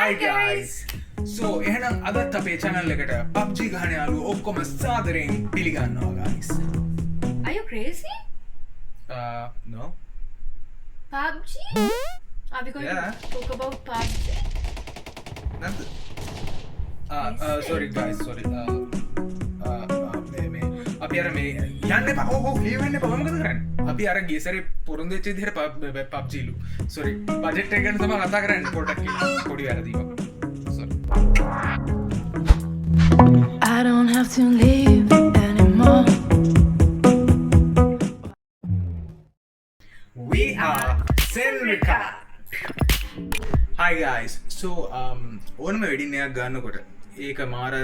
Hi guys! So එහෙනම් අදත් අපේ channel එකට PUBG ගහන යාළුවෝ ඔක්කොම සාදරයෙන් පිළිගන්නවා guys. Are you crazy? No. PUBG? Are we going Yeah. to talk about PUBG? නැද්ද? Sorry guys, sorry. මේ අපි අර මේ යන්න එපා. ඔව් ලීව් වෙන්න එපා. මොකද කරන්නේ? අපි අර ගිය සැරේ පොරොන්දු වෙච්ච විදිහට PUBG ලු. sorry. බජට් එක ගැන තමයි කතා කරන්නේ පොඩ්ඩක් පොඩි වැරදීමක්. sorry. I don't have to leave anymore. We are Senrika. Hi guys. So ඕනම වෙඩින් එකක් ගන්නකොට ඒක මාර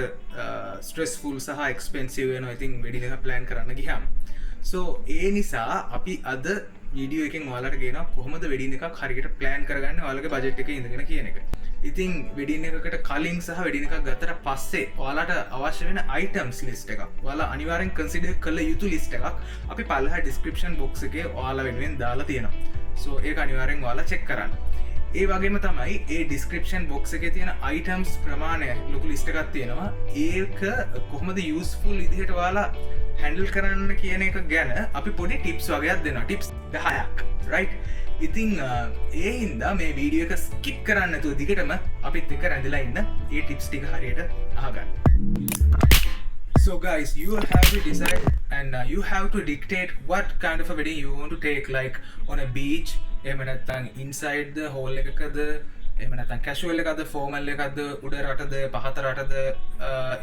ස්ට්‍රෙස්ෆුල් සහ එක්ස්පෙන්සිව් වෙනවා. ඉතින් වෙඩින් එක ප්ලෑන් කරන්න ගියාම. So ඒ නිසා අපි අද වීඩියෝ එකෙන් ඔයාලට කියනවා කොහොමද වෙඩින් එකක් හරියට ප්ලෑන් කරගන්නේ ඔයාලගේ බජට් එකේ ඉඳගෙන කියන එක. ඉතින් වෙඩින් එකකට කලින් සහ වෙඩින් එකක් ගත්තට පස්සේ ඔයාලට අවශ්‍ය වෙන අයිටම්ස් ලිස්ට් එකක් ඔයාලා අනිවාර්යෙන් කන්සිඩර් කළ යුතු ලිස්ට් එකක් අපි පල්ලෙහා ඩිස්ක්‍රිප්ෂන් බොක්ස් එකේ ඔයාලා වෙනුවෙන් දාලා තියෙනවා. So ඒක අනිවාර්යෙන් ඔයාලා චෙක් කරන්න. ඒ වගේම තමයි ඒ ඩිස්ක්‍රිප්ෂන් බොක්ස් එකේ තියෙන අයිටම්ස් ප්‍රමාණය ලොකු ලිස්ට් එකක් තියෙනවා. ඒක කොහොමද යූස්ෆුල් විදිහට ඔයාලා හැන්ඩල් කරන්න කියන එක ගැන අපි පොඩි ටිප්ස් වගේක් දෙනවා. ටිප්ස් 10ක් right. ඉතින් ඒ හින්දා මේ වීඩියෝ එක ස්කිප් කරන්න නැතුව දිගටම අපිත් එක්ක රැඳිලා ඉන්න ඒ ටිප්ස් ටික හරියට අහගන්න. So guys, you have to decide and you have to dictate what kind of a wedding you want to take, like on a beach, එහෙම නැත්නම් inside the hall එකකද, එහෙම නැත්නම් casual එකකද, formal එකකද, උඩ රටද, පහත රටද,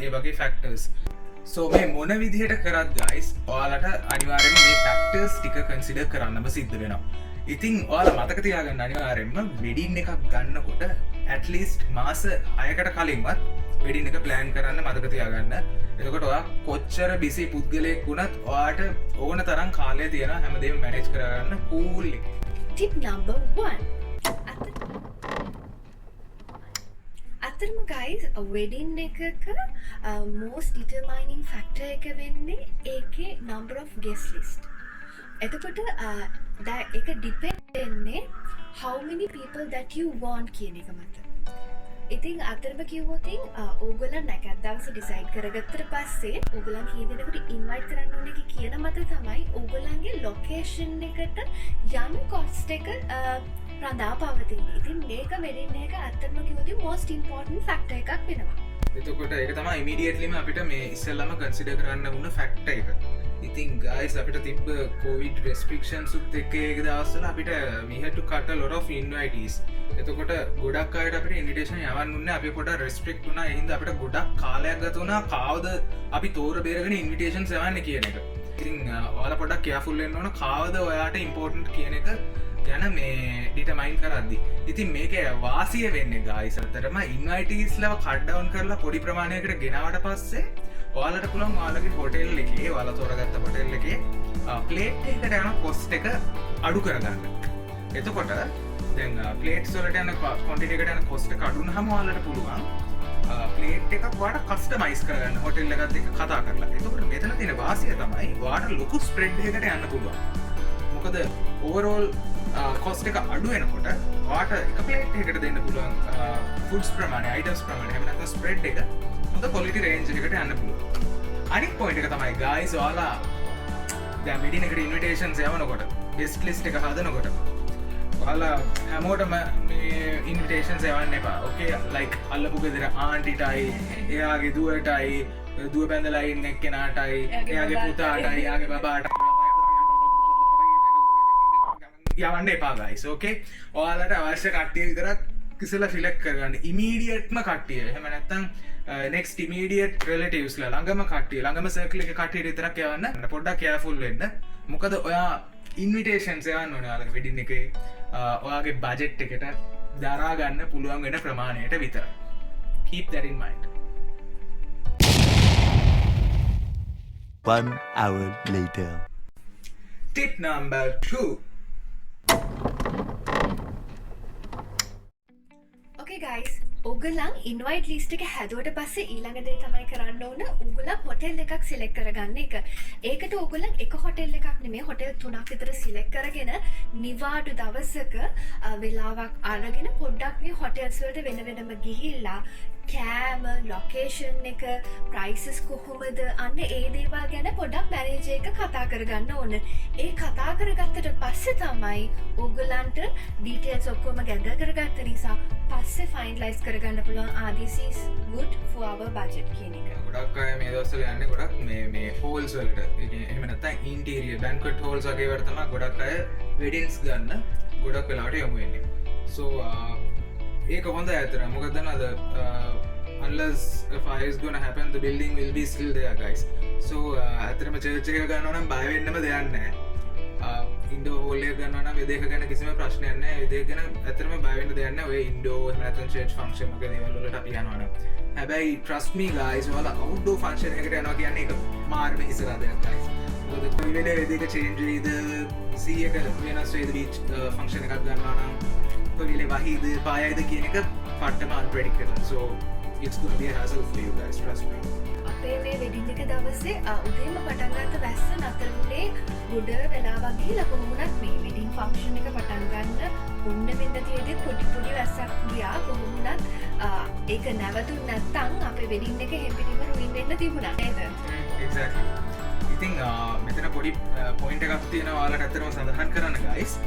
ඒ වගේ factors. So මේ මොන විදිහට කරත් guys, ඔයාලට අනිවාර්යයෙන්ම මේ factors ටික consider කරන්නම සිද්ධ වෙනවා. ඉතින් ඔයාලා මතක තියාගන්න අනිවාර්යයෙන්ම වෙඩින් එකක් ගන්නකොට at least මාස 6කට කලින්වත් වෙඩින් එක ප්ලෑන් කරන්න මතක තියාගන්න. එතකොට ඔයා කොච්චර බිසි පුද්ගලයෙක් වුණත් ඔයාට ඕන තරම් කාලය තියෙනවා හැමදේම මැනේජ් කරගන්න cool එකේ. Tip number 1. අතරම guys, wedding එකක most determining factor එක වෙන්නේ ඒකේ number of guest list. එතකොට ඒක depend වෙන්නේ how many people that you want කියන එක මත. ඉතින් අතරම කිව්වොතින් ඕගොල්ලන් නැකත් දවසේ ඩිසයිඩ් කරගත්තට පස්සේ ඕගොල්ලන් කී දෙනෙකුට ඉන්වයිට් කරන්න ඕනේ කියන මත තමයි ඕගොල්ලන්ගේ ලොකේෂන් එකට යන කොස්ට් එක රඳා පවතින්නේ. ඉතින් මේක වෙඩින් එක අතරම කිව්වොතින් most important factor එකක් වෙනවා. එතකොට ඒක තමයි ඉමීඩියට්ලිම අපිට මේ ඉස්සෙල්ලාම කන්සිඩර් කරන්න වුණ ෆැක්ටර් එක. ඉතින් guys අපිට තිබ්බ COVID restrictions උත් එක්ක ඒක දවස්වල අපිට we had to cut a lot of invitees. එතකොට ගොඩක් අයට අපිට ඉන්විටේෂන් යවන්න උන්නේ අපි පොඩක් restrict වුණා. ඒ හින්දා අපිට ගොඩක් කාලයක් ගත වුණා කාවද අපි තෝර බේරගෙන ඉන්විටේෂන්ස් යවන්නේ කියන එක. ඉතින් ඔයාලා පොඩක් careful වෙන්න ඕන කාවද ඔයාට important කියන එක ගැන මේ ඩිටර්මයින් කරද්දි. ඉතින් මේකේ වාසිය වෙන්නේ guys අතරම invitees ලව cut down කරලා පොඩි ප්‍රමාණයකට ගෙනාවට පස්සේ ඔයාලට පුළුවන් ඔයාලගේ හොටෙල් එකේ ඔයාලා තෝරගත්ත හොටෙල් එකේ ප්ලේට් එකකට යන කොස්ට් එක අඩු කරගන්න. එතකොට දැන් ප්ලේට්ස් වලට යන ක්වොන්ටිටි එකට යන කොස්ට් එක අඩු වුනහම ඔයාලට පුළුවන් ප්ලේට් එකක් ඔයාලට කස්ටමයිස් කරගන්න හොටෙල් එකත් එක්ක කතා කරලා. එතකොට මෙතන තියෙන වාසිය තමයි ඔයාලට ලොකු ස්ප්‍රෙඩ් එකකට යන්න පුළුවන්. මොකද ඕවරෝල් කොස්ට් එක අඩු වෙනකොට ඔයාට එක ප්ලේට් එකකට දෙන්න පුළුවන් ෆුඩ්ස් ප්‍රමාණය, අයිටම්ස් ප්‍රමාණය, එහෙම නැත්නම් ස්ප්‍රෙඩ් එක හොඳ ක්වොලිටි රේන්ජ් එකකට යන්න පුළුවන්. අනිත් පොයින්ට් එක තමයි guys ඔයාලා දැන් වෙඩින් එකට ඉන්විටේෂන්ස් යවනකොට ගෙස්ට් ලිස්ට් එක හදනකොට ඔයාලා හැමෝටම මේ ඉන්විටේෂන්ස් යවන්න එපා. ඕකේ ලයික් අල්ලපු ගෙදර ආන්ටිටයි, එයාගේ දුවටයි, දුව බැඳලා ඉන්න එක්කෙනාටයි, එයාගේ පුතාටයි, එයාගේ බබාට යවන්න එපා guys. ඕකේ ඔයාලට අවශ්‍ය කට්ටිය විතරක් ඉස්සෙල්ලා සිලෙක්ට් කරගන්න. ඉමීඩියට්ම කට්ටිය. එහෙම නැත්නම් next immediate relatives ලා ළඟම කට්ටිය ළඟම සර්කල් එකේ කට්ටියට විතරක් යවන්න. පොඩ්ඩක් careful වෙන්න. මොකද ඔයා ඉන්විටේෂන්ස් යවන්න ඕනේ ඔයාලගේ වෙඩින් එකේ ඔයාගේ බජට් එකට දරා ගන්න පුළුවන් වෙන ප්‍රමාණයට විතරයි. Keep that in mind. 1 hour later. Tip number 2. Okay guys, ඔගලන් ඉන්වයිට් ලිස්ට් එක හැදුවට පස්සේ ඊළඟ දේ තමයි කරන්න ඕන උගලන් හොටෙල් එකක් සිලෙක්ට් කරගන්න එක. ඒකට ඔගලන් එක හොටෙල් එකක් නෙමෙයි හොටෙල් 3ක් විතර සිලෙක්ට් කරගෙන නිවාඩු දවසක වෙලාවක් අරගෙන පොඩ්ඩක් මේ හොටෙල්ස් වලට වෙන වෙනම ගිහිල්ලා කෑම ලොකේෂන් එක ප්‍රයිසස් කොහොමද අන්න ඒ දේවල් ගැන පොඩ්ඩක් මැනේජර් එක කතා කරගන්න ඕන. ඒ කතා කරගත්තට පස්සේ තමයි ඔයගලන්ට ඩීටේල්ස් ඔක්කොම ගැදර් කරගත්ත නිසා පස්සේ ෆයිනලයිස් කරගන්න පුළුවන් this is good for our budget කියන එක. ගොඩක් අය මේ දවස්වල යන්නේ ගොඩක් මේ හෝල්ස් වලට. ඒ කියන්නේ එහෙම නැත්නම් ඉන්ටීරියර් බැන්ක්වෙට් හෝල්ස් වගේ වලට තමයි ගොඩක් අය වෙඩින්ග්ස් ගන්න ගොඩක් වෙලාවට යමු වෙන්නේ. So ඒක හොඳ ඇතර මොකද දන්නවද unless a fire is gonna happen the building will be still there guys. So ඇතරම චර්ච් එක ගන්නවා නම් බය වෙන්නම දෙයක් නැහැ. ඉන්ඩෝ හෝල් එක ගන්නවා නම් ඒ දෙක ගැන කිසිම ප්‍රශ්නයක් නැහැ. ඒ දෙක ගැන ඇතරම බය වෙන්න දෙයක් නැහැ. ඔය ඉන්ඩෝ එහෙම නැත්නම් චර්ච් ෆන්ක්ෂන් වගේ දේවල් වලට අපි යනවා නම්. හැබැයි trust me guys ඔයාලා outdoor function එකකට යනවා කියන්නේ ඒක මාර්ම ඉස්සරහ දෙයක් guys. මොකද කොයි වෙලේ ඒ දෙක change වෙයිද 100ක වෙනස් වෙයිද බීච් ෆන්ක්ෂන් එකක් ගන්නවා නම් කොයි වෙලේ වහීද පායයිද කියන එක පට්ටම unpredictable. So it's going to be a hassle for you guys, trust me. අපේ මේ වෙඩින් එක දවසේ උදේම පටන් ගත්ත වැස්ස නතර වුණේ ගොඩ වෙලාවක් ගිහලා කොහොමුණත් මේ වෙඩින් ෆන්ක්ෂන් එක පටන් ගන්න ඔන්න වෙන්න තියෙදි පොඩි වැස්සක් ගියා කොහොමුණත් ඒක නැවතුනේ නැත්තම් අපේ වෙඩින් එක හැපිලිම රුයින් වෙන්න තිබුණා නේද? Exactly. ඉතින් මෙතන පොඩි පොයින්ට් එකක් තියෙනවා ඔයාලට ඇත්තටම සඳහන් කරන්න guys.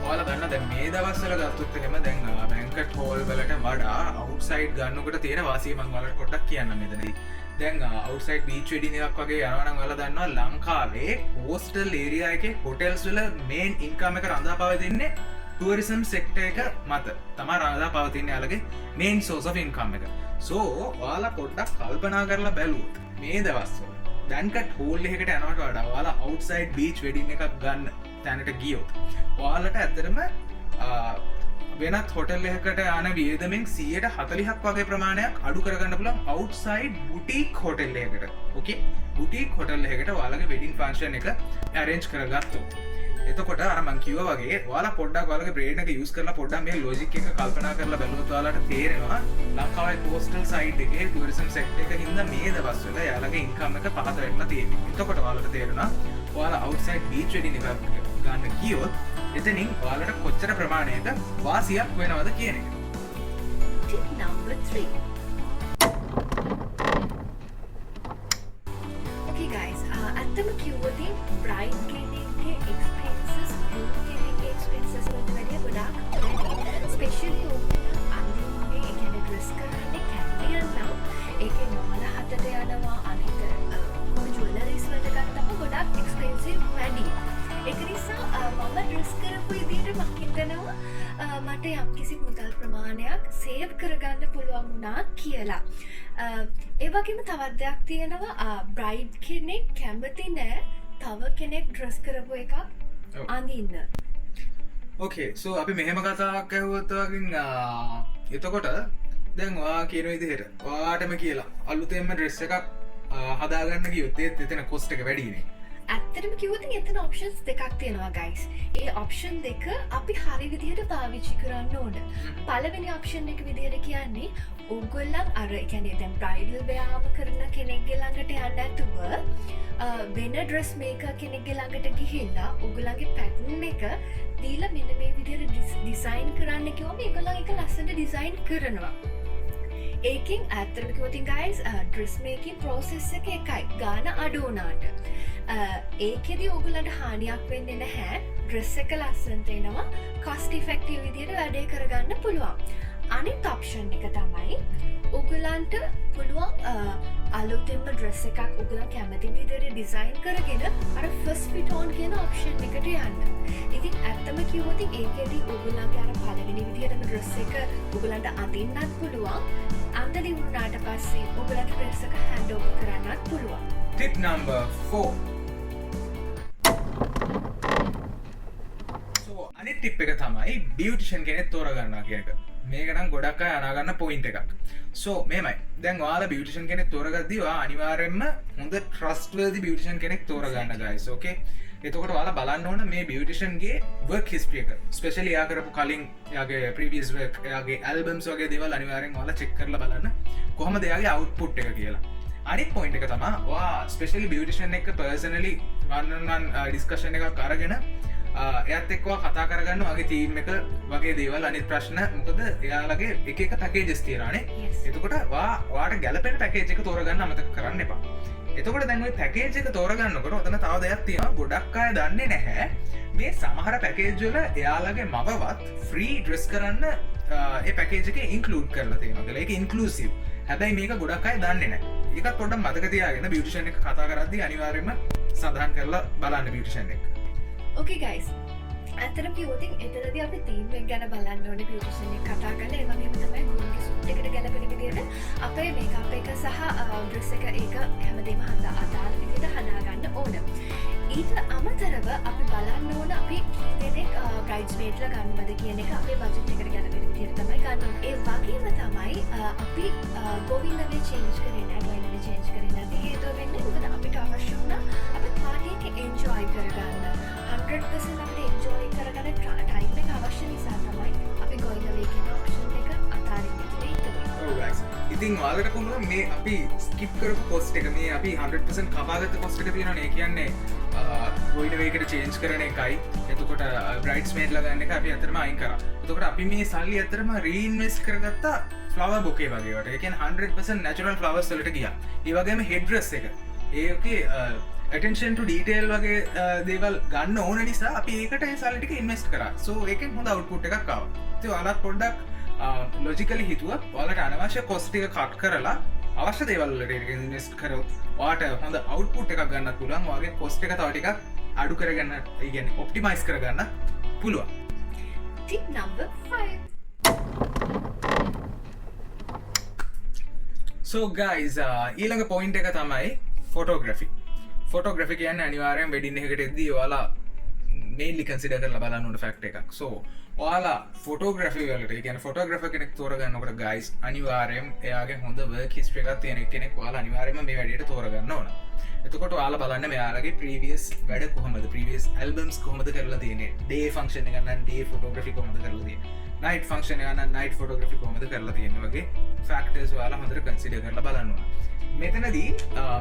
ඔයාලා දන්නා දැන් මේ දවස්වල ගත්තොත් එහෙම දැන් බැන්ක්වෙට් හෝල් වලට වඩා අවුට්සයිඩ් ගන්නකොට තියෙන වාසිය මම ඔයාලට පොඩ්ඩක් කියන්නම් මෙතනදී. දැන් අවුට්සයිඩ් බීච් වෙඩින් එකක් වගේ යනවා නම් ඔයාලා දන්නවා ලංකාවේ කෝස්ටල් ඒරියා එකේ හොටෙල්ස් වල මේන් ඉන්කම් එක රඳා පවතින්නේ ටුවරිසම් සෙක්ටර් එක මත. තමයි රඳා පවතින්නේ යාලගේ මේන් සෝස් ඔෆ් ඉන්කම් එක. So ඔයාලා පොඩ්ඩක් කල්පනා කරලා බැලුවොත් මේ දවස්වල බැන්ක්වෙට් හෝල් එකකට යනවට වඩා ඔයාලා අවුට්සයිඩ් බීච් වෙඩින් එකක් ගන්න තැනට ගියොත් ඔයාලට ඇත්තටම වෙනත් හොටෙල් එකකට යන වියදමෙන් 140ක් වගේ ප්‍රමාණයක් අඩු කරගන්න පුළුවන් අවුට්සයිඩ් බුටික් හොටෙල් එකකට. ඕකේ බුටික් හොටෙල් එකකට ඔයාලගේ වෙඩින් ෆන්ක්ෂන් එක arrange කරගත්තොත් එතකොට අර මං කිව්වා වගේ ඔයාලා පොඩ්ඩක් ඔයාලගේ බ්‍රේන් එක යූස් කරලා පොඩ්ඩක් මේ ලොජික් එක කල්පනා කරලා බලුවොත් ඔයාලට තේරෙනවා ලංකාවේ කෝස්ටල් සයිඩ් එකේ ටුවරිසම් සෙක්ටර් එක හින්දා මේ දවස්වල යාලගේ ඉන්කම් එක පහත වෙන්න තියෙන්නේ. එතකොට ඔයාලට තේරෙනවා ඔයාලා අවුට්සයිඩ් බීච් වෙඩින් එකක් ගන්න ගියොත් එතනින් ඔයාලට කොච්චර ප්‍රමාණයක වාසියක් වෙනවද කියන එක. Tip number 3. Okay guys, ඇත්තම කිව්වොත් බ්‍රයිඩ් කෙනෙක්ගේ expenses groom කෙනෙක්ගේ expenses වලට වැඩිය ගොඩාක් වැඩි. Especially අඳින්නේ ඒ කියන්නේ dress කරන්නේ කැම්පියන් නම් ඒකේ මාල හතට යනවා අනිත් ජුවලරිස් වලට ගත්තම ගොඩාක් expensive වැඩි. ඒක නිසා මම ඩ්‍රෙස් කරපු විදිහට මම හිතනවා මට යම්කිසි මුදල් ප්‍රමාණයක් සේව් කරගන්න පුළුවන් වුණා කියලා. ඒ වගේම තවත් දෙයක් තියෙනවා බ්‍රයිඩ් කෙනෙක් කැමති නෑ තව කෙනෙක් ඩ්‍රෙස් කරපු එකක් අඳින්න. ඕකේ so අපි මෙහෙම කතාවක් ඇහුවොත් වගේ එතකොට දැන් ඔයා කියන විදිහට ඔයාටම කියලා අලුතෙන්ම ඩ්‍රෙස් එකක් හදාගන්න ගියොත් එතන කොස්ට් එක වැඩිනේ. ඇත්තටම කිව්වොත් එතන ඔප්ෂන්ස් දෙකක් තියෙනවා guys. ඒ ඔප්ෂන් දෙක අපි හරි විදිහට පාවිච්චි කරන්න ඕන. පළවෙනි ඔප්ෂන් එක විදිහට කියන්නේ ඕගොල්ලන් අර ඒ කියන්නේ දැන් බ්‍රයිඩල් වෙයාම කරන කෙනෙක්ගේ ළඟට යන්න නැතුව වෙන ඩ්‍රෙස් මේකර් කෙනෙක්ගේ ළඟට ගිහිල්ලා ඕගොල්ලන්ගේ පැටර්න් එක දීලා මෙන්න මේ විදිහට ඩිසයින් කරන්න කිව්වම ඒගොල්ලන් ඒක ලස්සනට ඩිසයින් කරනවා. ඒකෙන් ඇත්තටම කිව්වොත් guys ඩ්‍රෙස් මේකින් ප්‍රොසෙස් එක එකයි ගාන අඩු වුණාට. ඒකෙදි ඔයගොල්ලන්ට හානියක් වෙන්නේ නැහැ. ඩ්‍රෙස් එක ලස්සනට එනවා. cost effective විදිහට වැඩේ කරගන්න පුළුවන්. අනිත් ඔප්ෂන් එක තමයි ඔයගොල්ලන්ට පුළුවන් අලුතෙන්ම ඩ්‍රෙස් එකක් ඔයගොල්ලන් කැමති විදිහට ඩිසයින් කරගෙන අර first fit on කියන ඔප්ෂන් එකට යන්න. ඉතින් ඇත්තම කිව්වොත් ඒකෙදි ඔයගොල්ලන්ගේ අර පළවෙනි විදිහටම ඩ්‍රෙස් එක ඔයගොල්ලන්ට අඳින්නත් පුළුවන්. අඳින්න වුණාට පස්සේ ඔයගොල්ලන්ට ඩ්‍රෙස් එක hand over කරන්නත් පුළුවන්. Tip number 4. So අනිත් ටිප් එක තමයි බියුටිෂන් කෙනෙක් තෝරගන්නවා කියන එක. මේක නම් ගොඩක් අය අනාගන්න පොයින්ට් එකක්. So මේමයි. දැන් ඔයාලා බියුටිෂන් කෙනෙක් තෝරගද්දී ඔයා අනිවාර්යයෙන්ම හොඳ trustworthy බියුටිෂන් කෙනෙක් තෝරගන්න guys. Okay. එතකොට වාලා බලන්න ඕන මේ බියටිෂන්ගේ වර්ක් හිස්ට්‍රිය එක ස්පෙෂලි යා කරපු කලින් යාගේ ප්‍රීවියස් වර්ක් යාගේ ඇල්බම්ස් වගේ දේවල් අනිවාර්යෙන් ඔයාලා චෙක් කරලා බලන්න කොහොමද එයාගේ අවුට්පුට් එක කියලා. අනිත් පොයින්ට් එක තමයි ඔයා ස්පෙෂලි බියටිෂන් එක පර්සනලි වන් ඩිස්කෂන් එකක් අරගෙන එයත් එක්වා කතා කරගන්න වගේ තීම් එක වගේ දේවල් අනිත් ප්‍රශ්න මොකද එයාලගේ එක පැකේජස් තියරනේ. එතකොට වාට ගැලපෙන් පැකේජ් එක තෝරගන්න අමතක කරන්න එපා. එතකොට දැන් ඔය පැකේජ් එක තෝරගන්නකොට ඔතන තව දෙයක් තියෙනවා ගොඩක් අය දන්නේ නැහැ මේ සමහර පැකේජ් වල එයාලගේ මවවත් ෆ්‍රී ඩ්‍රෙස් කරන්න ඒ පැකේජ් එකේ ඉන්ක්ලූඩ් කරලා තියෙනවා කියලා. ඒක ඉන්ක්ලූසිව්. හැබැයි මේක ගොඩක් අය දන්නේ නැහැ. ඒකත් පොඩ්ඩක් මතක තියාගෙන බියුටිෂන් එක කතා කරද්දී අනිවාර්යයෙන්ම සඳහන් කරලා බලන්න බියුටිෂන් එක. ඕකේ ගයිස්, ඇත්තටම කිව්වොතින් එතනදී අපි තීම් එක ගැන බලන්න ඕනේ බියුටිෂන් එක කතා කරලා ඒ වගේම තමයි ගුරුගේ සුට් එකට ගැලපෙන විදිහට අපේ මේකප් එක සහ ඩ්‍රෙස් එක ඒක හැමදේම අදාළ විදිහට හදාගන්න ඕන. ඊට අමතරව අපි බලන්න ඕන අපි කී දෙනෙක් බ්‍රයිඩ්ස්මේඩ්ලා ගන්නවද කියන එක අපේ බජට් එකට ගැලපෙන විදිහට තමයි ගන්න. ඒ වගේම තමයි අපි ගෝවින්දගේ චේන්ජ් කරේ නැහැ, ගෝවින්දගේ චේන්ජ් කරේ නැති හේතුව වෙන්නේ මොකද අපිට අවශ්‍ය වුණා අපි පාටි එක එන්ජොයි කරගන්න. 100% අපිට එන්ජොයි කරගන්න ටයිම් එක අවශ්‍ය නිසා තමයි අපි ගෝවින්දගේ කියන ඔප්ෂන් එක අතාරින්න කියලා. ඉතින් ඔයාලට පුළුවන් මේ අපි ස්කිප් කරපු කොස්ට් එක මේ අපි 100% කපාගත්ත කොස්ට් එක තියෙනවනේ. ඒ කියන්නේ ගෝවින්ද වේකට චේන්ජ් කරන එකයි එතකොට බ්‍රයිඩ්ස්මේඩ්ලා ගන්න එක අපි අතරම අයින් කරා. එතකොට අපි මේ සල්ලි අතරම රීඉන්වෙස්ට් කරගත්තා ෆ්ලවර් බොකේ වගේ වට. ඒ කියන්නේ 100% natural flowers වලට ගියා. ඒ වගේම හෙඩ් ඩ්‍රෙස් එක ඒකේ attention to detail වගේ දේවල් ගන්න ඕන නිසා අපි ඒකට ඒ සල්ලි ටික ඉන්වෙස්ට් කරා. so ඒකෙන් හොඳ අවුට්පුට් එකක් ආවා. ඉතින් ඔයාලත් පොඩ්ඩක් ලොජිකලි හිතුව ඔයාලට අනවශ්‍ය කොස්ට් ටික කට් කරලා අවශ්‍ය දේවල් වලට ඉන්වෙස්ට් කරොත් ඔයාට හොඳ අවුට්පුට් එකක් ගන්නත් පුළුවන්. ඔයාගේ කොස්ට් එක තව ටිකක් අඩු කරගන්න, ඒ කියන්නේ ඔප්ටිමයිස් කරගන්න පුළුවන්. Tip number 5. so guys ඊළඟ පොයින්ට් එක තමයි ෆොටෝග්‍රැෆි. ෆොටෝග්‍රැෆි කියන්නේ අනිවාර්යෙන් වෙඩින් එකකට එද්දී ඔයාලා මේන්ලි කන්සිඩර් කරලා බලන්න ඕන ෆැක්ට් එකක්. so ඔයාලා ෆොටෝග්‍රැෆි වලට, ඒ කියන්නේ ෆොටෝග්‍රැෆර් කෙනෙක් තෝරගන්නකොට guys අනිවාර්යෙන් එයාගේ හොඳ වර්ක් හිස්ටරි එකක් තියෙන කෙනෙක් ඔයාලා අනිවාර්යෙන්ම මේ වැඩේට තෝරගන්න ඕන. එතකොට ඔයාලා බලන්න මෙයාලගේ ප්‍රීවියස් වැඩ කොහොමද, ප්‍රීවියස් ඇල්බම්ස් කොහොමද කරලා තියෙන්නේ, ඩේ ෆන්ක්ෂන් එක නම් ඩේ ෆොටෝග්‍රැෆි කොහොමද කරලා තියෙන්නේ, නයිට් ෆන්ක්ෂන් එක නම් නයිට් ෆොටෝග්‍රැෆි කොහොමද කරලා තියෙන්නේ වගේ ෆැක්ටර්ස් ඔයාලා හොඳට කන්සිඩර් කරලා බලන්න ඕන. මෙතනදී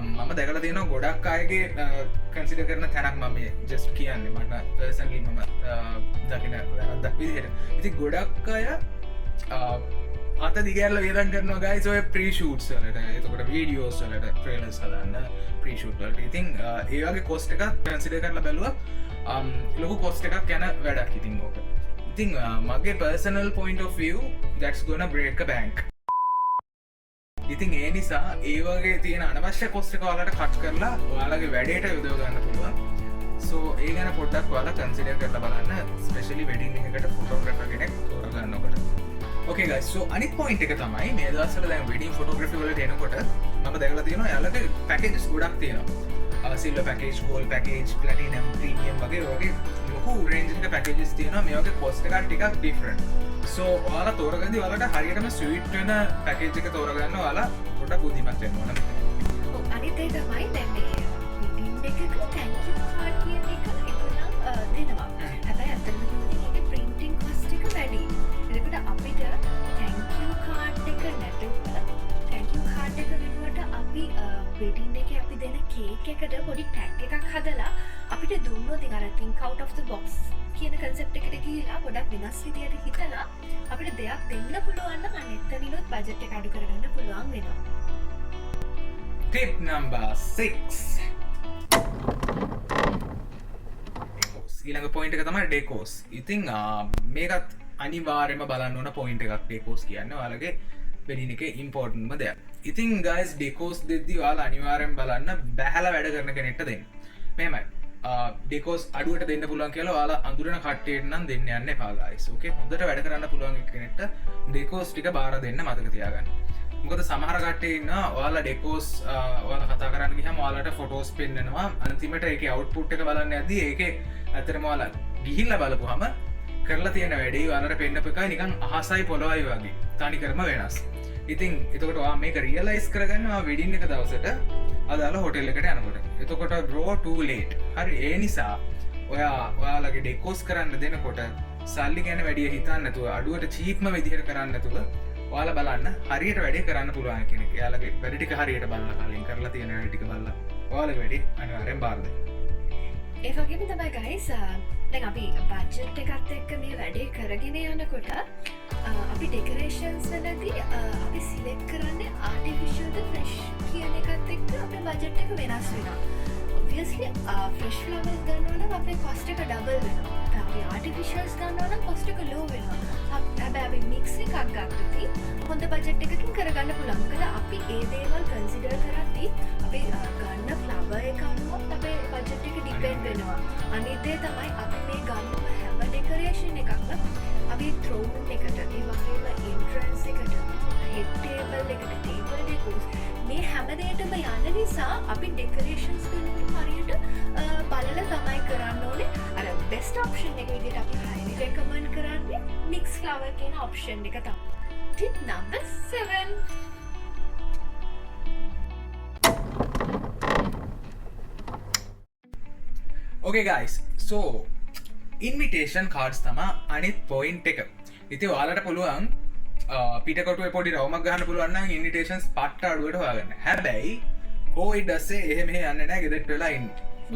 මම දැකලා තියෙනවා ගොඩක් අයගේ කන්සිඩර් කරන තැනක් මම ජස්ට් කියන්නේ මට පර්සනලි මම දකින වැරද්දක් විදිහට. ඉතින් ගොඩක් අය අත දිගැරලා වියදම් කරනවා guys ඔය ප්‍රී ෂූට්ස් වලට, එතකොට වීඩියෝස් වලට, ට්‍රේලර්ස් හදන්න ප්‍රී ෂූට් වලට. ඉතින් ඒ වගේ කොස්ට් එකක් කන්සිඩර් කරලා බැලුවා ලොකු කොස්ට් එකක් යන වැඩක් ඉතින් ඕක. ඉතින් මගේ personal point of view that's gonna break a bank. ඉතින් ඒ නිසා ඒ වගේ තියෙන අනවශ්‍ය කොස්ට් එක ඔයාලට කට් කරලා ඔයාලගේ වැඩේට යොදව ගන්න පුළුවන්. so ඒ ගැන පොඩ්ඩක් ඔයාලා කන්සිඩර් කරලා බලන්න, ස්පෙෂලි වෙඩින් එකකට ෆොටෝග්‍රැෆර් කෙනෙක් තෝරගන්නකොට. okay guys, so අනිත් පොයින්ට් එක තමයි මේ දවස්වල දැන් වෙඩින් ෆොටෝග්‍රැෆි වලට එනකොට මම දැකලා තියෙනවා එයාලගේ පැකේජස් ගොඩක් තියෙනවා. Silver package, gold package, platinum, premium වගේ ලොකු රේන්ජ් එක පැකේජස් තියෙනවා. මේ වගේ කොස්ට් එකක් ටිකක් ඩිෆරන්ට්. so ඔයාලා තෝරගද්දී ඔයාලට හරියටම ස්වීට් වෙන පැකේජ් එක තෝරගන්න ඔයාලා පොඩ්ඩක් බුද්ධිමත් වෙන්න ඕන. අනිත් ඒ තමයි දැන් මේ වෙඩින් එකක thank you card කියන එක ඒගොල්ලන් දෙනවා. හැබැයි අතරම කියන්නේ ඒකේ printing cost එක වැඩි. ඒකට අපිට thank you card එක නැතුව thank you card එක වෙනුවට අපි වෙඩින් එකේ අපි දෙන කේක් එකට පොඩි ටැග් එකක් හදලා අපිට දුන්නොත් ඉතින් අර think out of the box කියන කන්සෙප්ට් එකට ගිහිලා ගොඩක් වෙනස් විදියට හිතලා අපිට දෙයක් දෙන්න පුළුවන් නම් අන්න එතනිනුත් බජට් එක අඩු කරගන්න පුළුවන් වෙනවා. tip number 6. ඊළඟ පොයින්ට් එක තමයි ඩෙකෝස්. ඉතින් මේකත් අනිවාර්යයෙන්ම බලන්න ඕන පොයින්ට් එකක් ඩෙකෝස් කියන්නේ ඔයාලගේ වෙඩින් එකේ ඉම්පෝර්ටන්ට්ම දෙයක්. ඉතින් guys ඩෙකෝස් දෙද්දී ඔයාලා අනිවාර්යෙන් බලන්න බැහැලා වැඩ කරන කෙනෙක්ට දෙන්න. මෙහෙමයි. ඩෙකෝස් අඩුවට දෙන්න පුළුවන් කියලා ඔයාලා අඳුරන කට්ටියට නම් දෙන්න යන්න එපා guys. okay හොඳට වැඩ කරන්න පුළුවන් කෙනෙක්ට ඩෙකෝස් ටික බාර දෙන්න මතක තියාගන්න. මොකද සමහර කට්ටිය ඉන්නවා ඔයාලා ඩෙකෝස් ඔයාලා කතා කරන්න ගියාම ඔයාලට ෆොටෝස් පෙන්නනවා, අන්තිමට ඒකේ අවුට්පුට් එක බලන්න යද්දී ඒකේ ඇත්තටම ඔයාලා ගිහිල්ලා බලපුවාම කරලා තියෙන වැඩේ ඔයාලට පෙන්නපු එකයි නිකන් අහසයි පොළොවයි වගේ තනිකරම වෙනස්. ඉතින් එතකොට ඔයා මේක රියලයිස් කරගන්න ඔයා වෙඩින් එක දවසට අදාල හොටෙල් එකට යනකොට එතකොට රෝ ටූලේට් හරි ඒ නිසා ඔයාලගේ ඩෙකෝස් කරන්න දෙනකොට සල්ලි ගැන වැඩිය හිතන්නතුව අඩුවට චීප්ම විදිහට කරන්නතුව වාල බලන්න හරියට වැඩේ කරන්න පුළුවන් කෙනෙක් යාලගේ වැඩිටික හරියට බල්ල කලින් කරලා තියෙන ටික බල්ල වාල වැඩි අනිවාර්යෙන් බාරද ඒ වගේම තමයි ගයිස් දැන් අපි බජට් එකත් එක්ක මේ වැඩේ කරගෙන යනකොට අපි ඩෙකරේෂන්ස් වලදී අපි සිලෙක්ට් කරන්නේ ආටිෆිෂියල්ද ෆ්‍රෙෂ් කියන එකත් එක්ක අපේ බජට් එක වෙනස් වෙනවා. obviously ෆ්‍රෙෂ් ෆ්ලවර්ස් ගන්නවා නම් අපේ cost එක double වෙනවා. අපි ආටිෆිෂියල්ස් ගන්නවා නම් cost එක low වෙනවා. හැබැයි අපි mix එකක් ගත්තොත් හොඳ බජට් එකකින් කරගන්න පුළුවන්. මොකද අපි ඒ දේවල් කන්සිඩර් කරද්දී අපි ගන්න ෆ්ලවර් එක අනුව අපේ බජට් එක ඩිපෙන්ඩ් වෙනවා. අනිත් දේ තමයි අපි මේ ගන්නම හැම ඩෙකරේෂන් එකක්ම අපි throne එකට ඒ වගේම entrance එකට head table එකට table decors මේ හැම දෙයකම යන නිසා අපි decorations වෙනුවෙන් හරියට බලලා තමයි කරන්න ඕනේ. අර best option එක විදිහට අපි highly recommend කරන්නේ mix flower කියන option එක තමයි. Tip number 7. Okay guys, so invitation cards තමා අනිත් පොයින්ට් එක. ඉතින් ඔයාලට පුළුවන් පිටකොටුවේ පොඩි රවුමක් ගන්න පුළුවන් නම් ඉන්විටේෂන්ස් පට්ට අඩුවට හොයාගන්න. හැබැයි කොවිඩ් ඇස්සේ එහෙම යන්නේ නැහැ ගෙදරට වෙලා ඉන්න.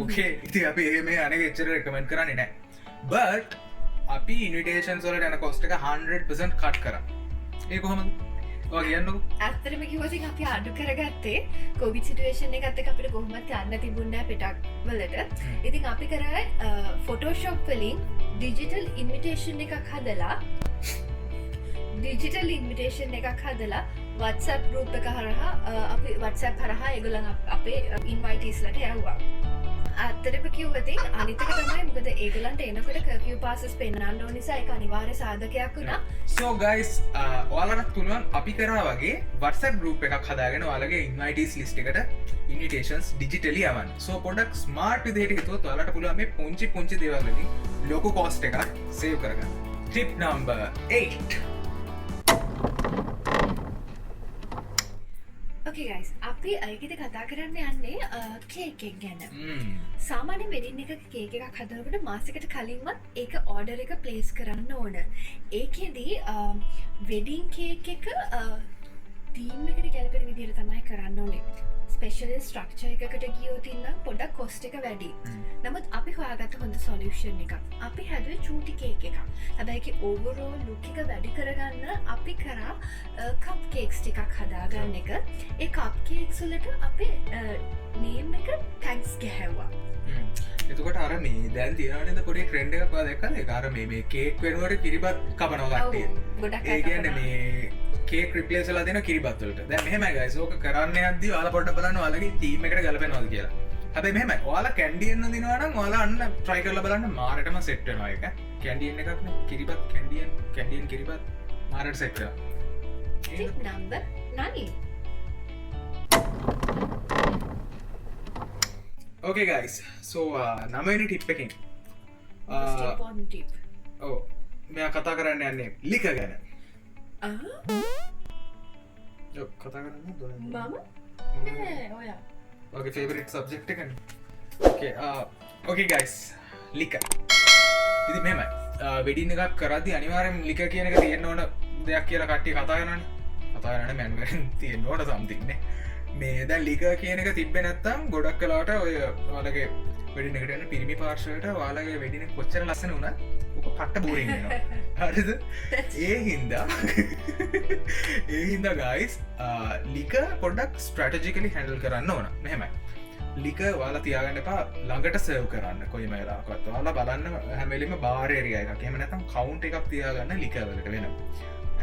ඕකේ. ඉතින් අපි එහෙම යන්නේ එච්චර රෙකමන්ඩ් කරන්නේ නැහැ. but අපි ඉන්විටේෂන්ස් වලට යන cost එක 100% කට් කරා. ඒ කොහොමද? ඔයා කියන්නකෝ. ඇත්තටම කිව්වොත් අපි අඩු කරගත්තේ කොවිඩ් සිටුේෂන් එකත් එක්ක අපිට කොහොමවත් යන්න තිබුණේ නැහැ පිටක් වලට. ඉතින් අපි කරා ෆොටෝෂොප් වලින් ඩිජිටල් ඉන්විටේෂන් එකක් හදලා WhatsApp group එක හරහා අපි WhatsApp හරහා ඒගොල්ලන් අපේ ඉන්වයිටීස්ලට යවුවා. ඇත්තටම කිව්වොත් අනිත් එක තමයි මොකද ඒගොල්ලන්ට එනකොට කර්ෆියු පාසස් පෙන්නන්න ඕන නිසා ඒක අනිවාර්ය සාධකයක් වුණා. So guys, ඔයාලට පුළුවන් අපි කරා වගේ WhatsApp group එකක් හදාගෙන ඔයාලගේ invitees list එකට invitations digitally යවන්න. So පොඩ්ඩක් smart විදිහට හිතුවොත් ඔයාලට පුළුවන් මේ පුංචි දේවල් වලින් ලොකු cost එකක් save කරගන්න. Tip number 8. Okay guys, අපි අයිකිට කතා කරන්න යන්නේ කේක් එක ගැන. සාමාන්‍ය වෙඩින් එකක කේක් එකක් හදනකොට මාසෙකට කලින්වත් ඒක ඕඩර් එක ප්ලේස් කරන්න ඕන. ඒකෙදී වෙඩින් කේක් එක තීම් එකට ගැලපෙන විදිහට තමයි කරන්න ඕනේ. ස්පෙෂල් ස්ට්‍රක්චර් එකකට ගියොත් නම් පොඩ්ඩක් කොස්ට් එක වැඩි. නමුත් අපි හොයාගත්ත හොඳ සොලියුෂන් එකක්. අපි හැදුවේ චූටි කේක් එකක්. හැබැයි ඒකේ ඕවර්ऑල් ලුක් එක වැඩි කරගන්න අපි කරා කප් කේක්ස් ටිකක් හදාගන්න එක. ඒ කප් කේක්ස් වලට අපේ නේම් එක ටැග්ස් ගහුවා. එතකොට අර මේ දැන් තියෙනවනේද පොඩි ට්‍රෙන්ඩ් එකක් ඔයා දැක්කද? ඒක අර මේ කේක් වෙනුවට කිරිබත් කපනවා කට්ටිය. ඒ කියන්නේ මේ කේක් රිප්ලේස් වෙලා දෙන කිරිබත් වලට. දැන් මෙහෙමයි guys. ඕක කරන්න යද්දි ඔයාලා පොඩ්ඩක් බලන්න ඔයාලගේ ටීම් එකට ගැලපෙනවද කියලා. හැබැයි මෙහෙමයි. ඔයාලා කැන්ඩියන් දිනවා නම් ඔයාලා අන්න try කරලා බලන්න මාරටම සෙට් වෙනවා ඒක. කැන්ඩියන් එකක් නේ. කිරිබත් කැන්ඩියන් කිරිබත් මාරට සෙට් වෙනවා. Tip number 9. Okay guys. So 9 වෙනි ටිප් එකෙන් Most important tip. ඔව් මෙයා කතා කරන්න යන්නේ ලික ගැන. කතා කරන්න මම නෑ ඔයා. ඔගේ ෆේවරිට් සබ්ජෙක්ට් එකනේ. Okay guys, ලික. ඉතින් මෙහෙමයි. වෙඩින් එකක් කරද්දී අනිවාර්යෙන් ලික කියන එක තියෙන්න ඕන දෙයක් කියලා කට්ටිය කතා කරනවානේ. කතා කරන්නේ මැනුවෙන් තියෙන්න ඕන something නේ. මේ දැන් ලික කියන එක තිබ්බේ නැත්තම් ගොඩක් කලාවට ඔය ඔයාලගේ වෙඩින් එකට යන පිරිමි පාර්ශවයට ඔයාලගේ වෙඩින් එක කොච්චර ලස්සන වුණත් ඔක පට්ට බෝරින් වෙනවා. හරිද? ඒ හින්දා guys ලික පොඩ්ඩක් ස්ට්‍රැටජිකලි හැන්ඩල් කරන්න ඕන. මෙහෙමයි. ලික ඔයාලා තියාගන්න එපා ළඟට සර්ව් කරන්න කොයිම වෙලාවකවත්. ඔයාලා බලන්න හැම වෙලෙම බාර් ඒරියා එකක්. එහෙම නැත්නම් කවුන්ට් එකක් තියාගන්න ලික වලට වෙනවා.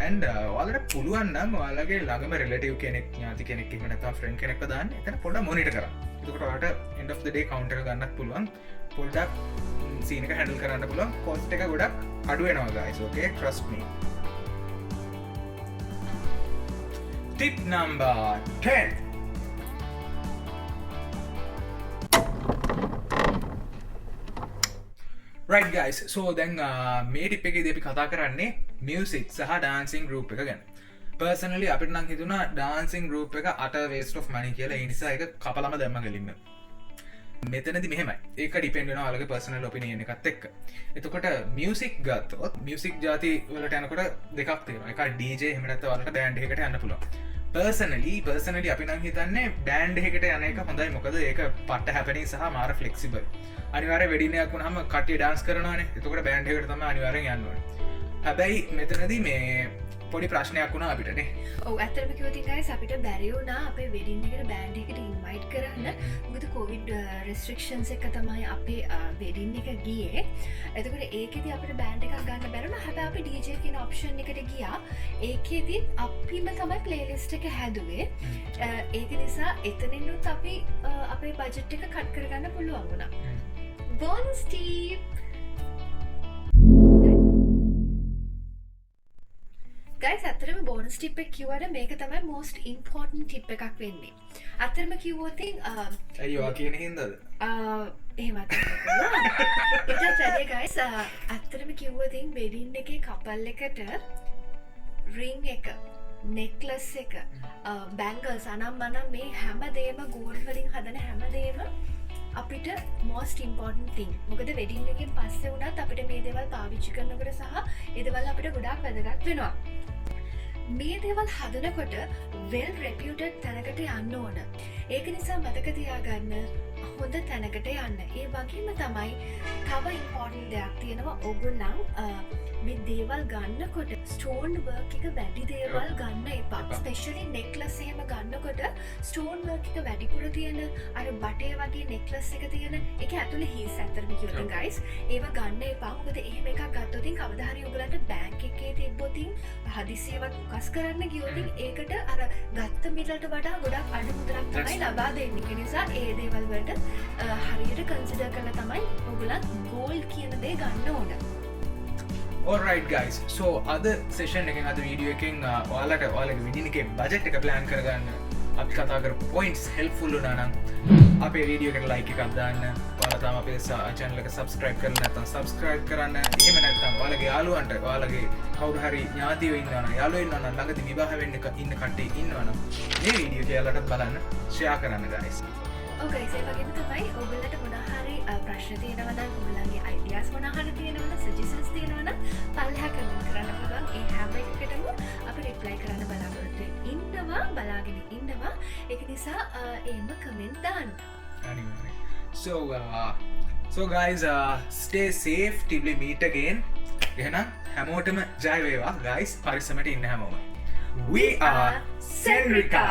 and ඔයාලට පුළුවන් නම් ඔයාලගේ ළඟම රිලටිව් කෙනෙක් ඥාති කෙනෙක් එහෙම නැත්නම් ෆ්‍රෙන්ඩ් කෙනෙක්ව දාන්න එතන පොඩ්ඩක් මොනිටර් කරන්න. එතකොට ඔයාලට end of the day count එක ගන්නත් පුළුවන්. පොඩ්ඩක් සීන් එක හැන්ඩල් කරන්න පුළුවන්. cost එක ගොඩක් අඩු වෙනවා guys. okay, trust me. Tip number 10. right guys, so දැන් මේ ටිප් එකේදී අපි කතා කරන්නේ මියුසික් සහ ඩාන්සින් ගෲප් එක ගැන. පර්සනලි අපිට නම් හිතුණා ඩාන්සින් ගෲප් එක අට වේස්ට් ඔෆ් මනි කියලා. ඒ නිසා ඒක කපලම දැම්ම ගෙලින්ම. මෙතනදි මෙහෙමයි. ඒක ඩිපෙන්ඩ් වෙනවා ඔයාලගේ පර්සනල් ඔපිනියන් එකත් එක්ක. එතකොට මියුසික් ගත්තොත් මියුසික් ಜಾති වලට යනකොට දෙකක් තියෙනවා. එකක් DJ එහෙම නැත්නම් ඔයාලට බෑන්ඩ් එකකට යන්න පුළුවන්. පර්සනලි අපි නම් හිතන්නේ බෑන්ඩ් එකකට යන එක හොඳයි. මොකද ඒක පට්ට හැපෙනින් සහ මාර ෆ්ලෙක්සිබල්. අනිවාර්ය වෙඩින් එකක් වුණාම කට්ටිය ඩාන්ස් කරනවානේ. එතකොට බෑන්ඩ් එකකට තමයි අනිවාර්යෙන් යන්න ඕනේ. හැබැයි මෙතනදී මේ පොඩි ප්‍රශ්නයක් වුණා අපිටනේ. ඔව් ඇත්තටම කිව්වොත් guys අපිට බැරි වුණා අපේ වෙඩින් එකට බෑන්ඩ් එකට ඉන්වයිට් කරන්න. මොකද කොවිඩ් රෙස්ට්‍රික්ෂන්ස් එක තමයි අපේ වෙඩින් එක ගියේ. එතකොට ඒකෙදි අපිට බෑන්ඩ් එකක් ගන්න බැරි වුණා. හැබැයි අපි DJ කියන ඔප්ෂන් එකට ගියා. ඒකෙදි අපිම තමයි ප්ලේලිස්ට් එක හැදුවේ. ඒක නිසා එතනිනුත් අපි අපේ බජට් එක කට් කරගන්න පුළුවන් වුණා. බෝනස් ටිප් ගයිස් අතරම බෝනස් ටිප් එක කිව්වට මේක තමයි most important ටිප් එකක් වෙන්නේ. අතරම කිව්වොත් අයියෝ ආ කියන හින්දාද? එහෙමත් ඊට පස්සේ ගයිස් අතරම කිව්වොත් වෙඩින් එකේ කපල් එකට රින් එක නෙක්ලස් එක බැංගල්ස් අනම්මනම් මේ හැමදේම ගෝල්ඩ් වලින් හදන හැමදේම අපිට most important thing. මොකද වෙඩින් එකෙන් පස්සේ වුණත් අපිට මේ දේවල් පාවිච්චි කරනකොට සහ ඒ දේවල් අපිට ගොඩාක් වැදගත් වෙනවා. මේ දේවල් හදනකොට well reputed තැනකට යන්න ඕන. ඒක නිසා මතක තියාගන්න හොඳ තැනකට යන්න. ඒ වගේම තමයි තව important දෙයක් තියෙනවා. ඔයගොල්ලන් මේ දේවල් ගන්නකොට ස්ටෝන් වර්ක් එක වැඩි දේවල් ගන්න එපා. ස්පෙෂලි නෙක්ලස් එහෙම ගන්නකොට ස්ටෝන් වර්ක් එක වැඩිපුර තියෙන අර බටේ වගේ නෙක්ලස් එක තියෙන ඒක ඇතුලේ හීස් ඇත්තටම කියනවා ගයිස්. ඒව ගන්න එපා. මොකද එහෙම එකක් ගත්තොත් කවදා හරි ඔයගලන්ට බැංක් එකේ තිබ්බොත් හදිසියවත් උකස් කරන්න ගියොත් ඒකට අර ගත්ත මිලට වඩා ගොඩක් අඩු මුදලක් තමයි ලබා දෙන්නේ. ඒ නිසා ඒ දේවල් වලට හරියට කන්සිඩර් කරලා තමයි ඔයගලන් ගෝල්ඩ් කියන දේ ගන්න ඕන. Alright guys, so අද සෙෂන් එකෙන් අද වීඩියෝ එකෙන් ඔයාලට ඔයාලගේ විඩින් එකේ බජට් එක ප්ලෑන් කරගන්න අපි කතා කරපු පොයින්ට්ස් හෙල්ප්ෆුල් වුණා නම් අපේ වීඩියෝ එකට ලයික් එකක් දාන්න. ඔයාලා තාම අපේ channel එක subscribe කරලා නැත්නම් subscribe කරන්න. එහෙම නැත්නම් ඔයාලගේ යාළුවන්ට ඔයාලගේ කවුරු හරි ඥාතියෝ ඉන්නවා නම් යාළුවෝ ඉන්නවා නම් ළඟදී විවාහ වෙන්න ඉන්න කට්ටිය ඉන්නවා නම් මේ වීඩියෝ එක යාළුවන්ට බලන්න share කරන්න guys. ඔකයි ඒ වගේම තමයි ඔයගොල්ලන්ට මොනවා හරි ප්‍රශ්න තියෙනවා නම් ඔයගොල්ලන්ගේ ideas මොනවා හරි තියෙනවා නම් suggestions තියෙනවා නම් පල්ලෙහා comment කරන්න පුළුවන්. ඒ හැම එකකටම අපි reply කරන්න බලාපොරොත්තු ඉන්නවා බලාගෙන ඉන්නවා. ඒක නිසා එහෙම comment දාන්න. අනිවාර්යෙන්. So guys, stay safe till we meet again. එහෙනම් හැමෝටම ජය වේවා guys. පරිස්සමට ඉන්න හැමෝම. We are Senrika.